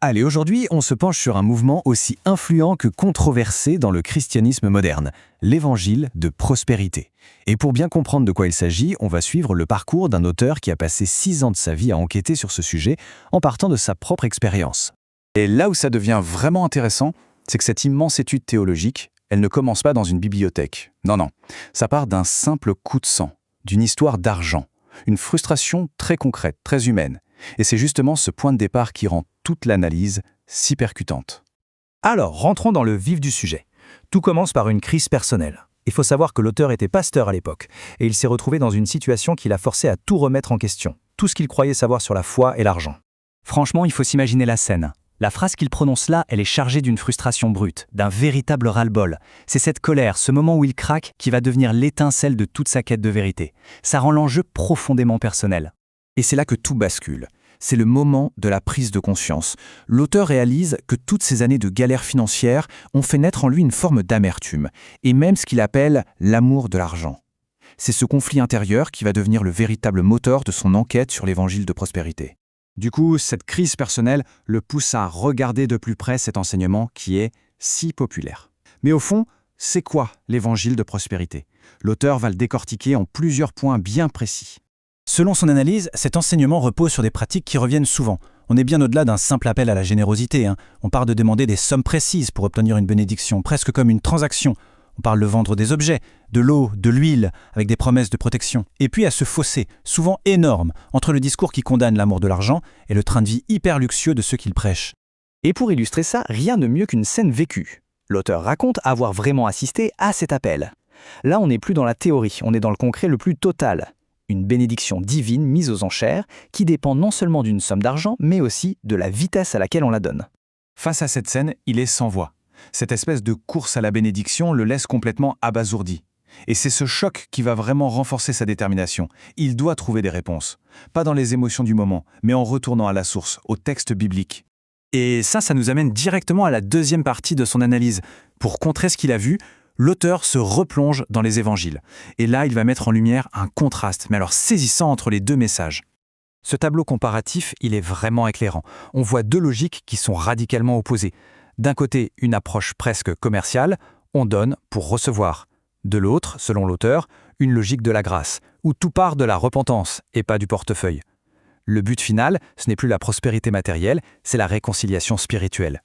Allez, aujourd'hui, on se penche sur un mouvement aussi influent que controversé dans le christianisme moderne, l'évangile de prospérité. Et pour bien comprendre de quoi il s'agit, on va suivre le parcours d'un auteur qui a passé 6 ans de sa vie à enquêter sur ce sujet en partant de sa propre expérience. Et là où ça devient vraiment intéressant, c'est que cette immense étude théologique, elle ne commence pas dans une bibliothèque. Non. Ça part d'un simple coup de sang, d'une histoire d'argent, une frustration très concrète, très humaine. Et c'est justement ce point de départ qui rend toute l'analyse si percutante. Alors, rentrons dans le vif du sujet. Tout commence par une crise personnelle. Il faut savoir que l'auteur était pasteur à l'époque, et il s'est retrouvé dans une situation qui l'a forcé à tout remettre en question, tout ce qu'il croyait savoir sur la foi et l'argent. Franchement, il faut s'imaginer la scène. La phrase qu'il prononce là, elle est chargée d'une frustration brute, d'un véritable ras-le-bol. C'est cette colère, ce moment où il craque, qui va devenir l'étincelle de toute sa quête de vérité. Ça rend l'enjeu profondément personnel. Et c'est là que tout bascule. C'est le moment de la prise de conscience. L'auteur réalise que toutes ces années de galère financière ont fait naître en lui une forme d'amertume, et même ce qu'il appelle l'amour de l'argent. C'est ce conflit intérieur qui va devenir le véritable moteur de son enquête sur l'évangile de prospérité. Du coup, cette crise personnelle le pousse à regarder de plus près cet enseignement qui est si populaire. Mais au fond, c'est quoi l'évangile de prospérité ? L'auteur va le décortiquer en plusieurs points bien précis. Selon son analyse, cet enseignement repose sur des pratiques qui reviennent souvent. On est bien au-delà d'un simple appel à la générosité. On parle de demander des sommes précises pour obtenir une bénédiction, presque comme une transaction. On parle de vendre des objets, de l'eau, de l'huile, avec des promesses de protection. Et puis à ce fossé, souvent énorme, entre le discours qui condamne l'amour de l'argent et le train de vie hyper luxueux de ceux qu'il prêche. Et pour illustrer ça, rien de mieux qu'une scène vécue. L'auteur raconte avoir vraiment assisté à cet appel. Là, on n'est plus dans la théorie, on est dans le concret le plus total. Une bénédiction divine mise aux enchères qui dépend non seulement d'une somme d'argent, mais aussi de la vitesse à laquelle on la donne. Face à cette scène, il est sans voix. Cette espèce de course à la bénédiction le laisse complètement abasourdi. Et c'est ce choc qui va vraiment renforcer sa détermination. Il doit trouver des réponses. Pas dans les émotions du moment, mais en retournant à la source, au texte biblique. Et ça nous amène directement à la deuxième partie de son analyse. Pour contrer ce qu'il a vu, l'auteur se replonge dans les évangiles. Et là, il va mettre en lumière un contraste, mais alors saisissant entre les deux messages. Ce tableau comparatif, il est vraiment éclairant. On voit deux logiques qui sont radicalement opposées. D'un côté, une approche presque commerciale, on donne pour recevoir. De l'autre, selon l'auteur, une logique de la grâce, où tout part de la repentance et pas du portefeuille. Le but final, ce n'est plus la prospérité matérielle, c'est la réconciliation spirituelle.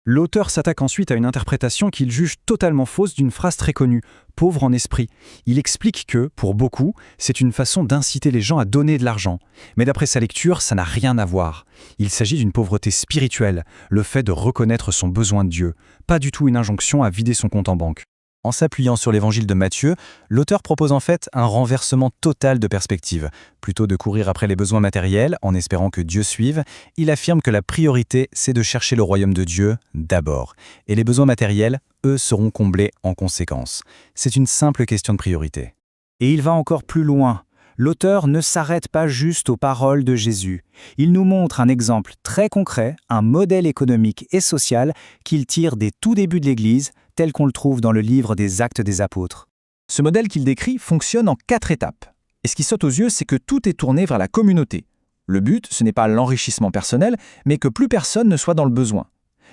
L'auteur s'attaque ensuite à une interprétation qu'il juge totalement fausse d'une phrase très connue, « pauvre en esprit ». Il explique que, pour beaucoup, c'est une façon d'inciter les gens à donner de l'argent. Mais d'après sa lecture, ça n'a rien à voir. Il s'agit d'une pauvreté spirituelle, le fait de reconnaître son besoin de Dieu, pas du tout une injonction à vider son compte en banque. En s'appuyant sur l'évangile de Matthieu, l'auteur propose en fait un renversement total de perspective. Plutôt de courir après les besoins matériels en espérant que Dieu suive, il affirme que la priorité, c'est de chercher le royaume de Dieu d'abord. Et les besoins matériels, eux, seront comblés en conséquence. C'est une simple question de priorité. Et il va encore plus loin. L'auteur ne s'arrête pas juste aux paroles de Jésus. Il nous montre un exemple très concret, un modèle économique et social qu'il tire des tout débuts de l'Église, tel qu'on le trouve dans le livre des Actes des Apôtres. Ce modèle qu'il décrit fonctionne en 4 étapes. Et ce qui saute aux yeux, c'est que tout est tourné vers la communauté. Le but, ce n'est pas l'enrichissement personnel, mais que plus personne ne soit dans le besoin.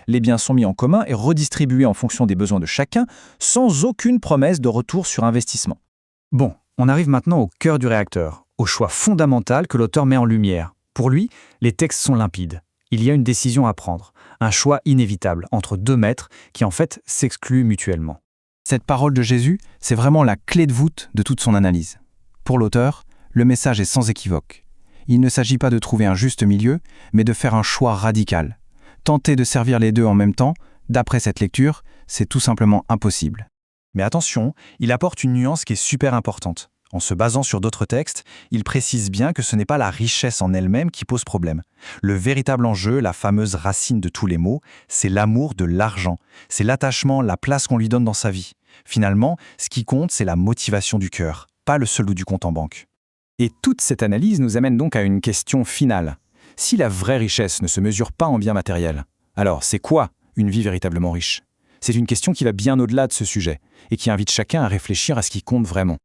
Les biens sont mis en commun et redistribués en fonction des besoins de chacun, sans aucune promesse de retour sur investissement. Bon, on arrive maintenant au cœur du réacteur, au choix fondamental que l'auteur met en lumière. Pour lui, les textes sont limpides. Il y a une décision à prendre, un choix inévitable entre 2 maîtres qui en fait s'excluent mutuellement. Cette parole de Jésus, c'est vraiment la clé de voûte de toute son analyse. Pour l'auteur, le message est sans équivoque. Il ne s'agit pas de trouver un juste milieu, mais de faire un choix radical. Tenter de servir les deux en même temps, d'après cette lecture, c'est tout simplement impossible. Mais attention, il apporte une nuance qui est super importante. En se basant sur d'autres textes, il précise bien que ce n'est pas la richesse en elle-même qui pose problème. Le véritable enjeu, la fameuse racine de tous les maux, c'est l'amour de l'argent. C'est l'attachement, la place qu'on lui donne dans sa vie. Finalement, ce qui compte, c'est la motivation du cœur, pas le solde du compte en banque. Et toute cette analyse nous amène donc à une question finale. Si la vraie richesse ne se mesure pas en biens matériels, alors c'est quoi une vie véritablement riche ? C'est une question qui va bien au-delà de ce sujet et qui invite chacun à réfléchir à ce qui compte vraiment.